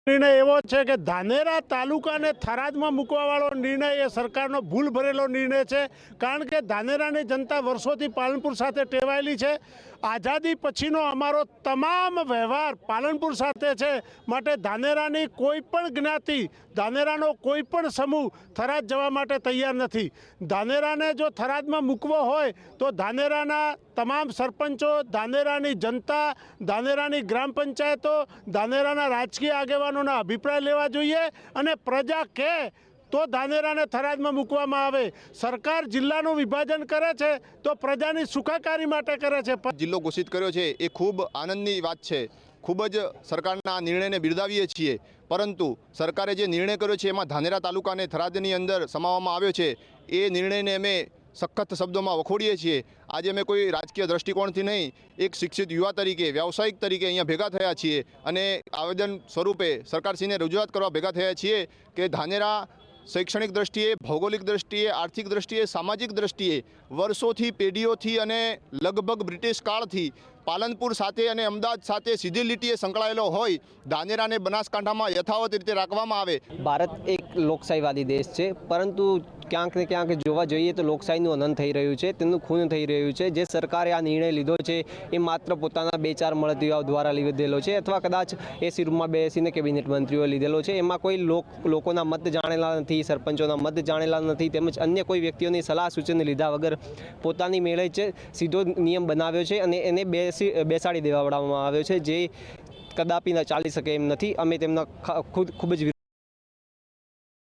निर्णय एवो छे के धानेरा तालुकाने थरादमां मूकवावाळो निर्णय ए सरकारनो भूल भरेलो निर्णय छे। कारण के धानेरानी जनता वर्षोथी पालनपुर साथे टेवायेली छे। आजादी पछीनो अमारो तमाम व्यवहार पालनपुर साथे छे। माटे धानेरानी कोईपण ज्ञाति, धानेरानो कोईपण समूह थराद जवा माटे तैयार नथी। धानेराने जो थरादमां मूकवो होय तो धानेराना तमाम सरपंचों, धानेरानी जनता, धानेरानी ग्राम पंचायतों, धानेराना राजकीय आगेवानोना अभिप्राय लेवा जोईए अने प्रजा के तो धानेराने थरादमां मूकवामां आवे। सरकार जिल्लानुं विभाजन करे छे तो प्रजानी सुखाकारी माटे करे छे। जिल्लो घोषित कर्यो छे ए खूब आनंदनी वात छे। खूब ज सरकारना निर्णयने बिरदावीए छीए। परंतु सरकारे जे निर्णय कर्यो छे एमां धानेरा तालुकाने थरादनी अंदर समाववामां આવ્યો છે એ નિર્ણયને અમે સખત શબ્દોમાં વખોડીએ છીએ। આજે અમે કોઈ રાજકીય દ્રષ્ટિકોણથી નહીં, એક શિક્ષિત યુવા તરીકે, વ્યાવસાયિક તરીકે અહીંયા ભેગા થયા છીએ અને આવેદન સ્વરૂપે સરકારશ્રીને રજૂઆત કરવા ભેગા થયા છીએ કે ધાનેરા शैक्षणिक दृष्टिए, भौगोलिक दृष्टिए, आर्थिक दृष्टिए, सामाजिक दृष्टिए वर्षोथी पेढ़ीओथी अने लगभग ब्रिटिश काळथी पालनपुर साथे अने अमदावाद साथे सीधी लीटीए संकळायेलो होय धानेराने बनासकांठामां यथावत रीते राखवामां आवे। भारत एक लोकशाहीवादी देश है, परंतु क्यांक ने क्यांक जोवा जोईए तो लोकशाहीनुं अनंत थई रह्युं छे, तेमनुं खून थई रह्युं छे। जे सरकारे आ निर्णय लीधो छे ए मात्र पोताना 2-4 મળતિયાઓ द्वारा લીધેલો छे अथवा कदाच एसी रूममां बेसीने केबिनेट मंत्रीओए लीधेलो छे। एमां कोई लोकोना मत जाणेला नथी, सरपंचोना मत जाणेला नथी, तेमज अन्य कोई व्यक्तिओनी सलाह सूचन लीधा वगर पोतानी मेळे ज सीधो नियम बनाव्यो छे अने एने बेसाड़ी देवाडવામાં આવ્યો છે, જે કદાપી ન ચાલી શકે એમ નથી। અમે તેમના ખૂબ જ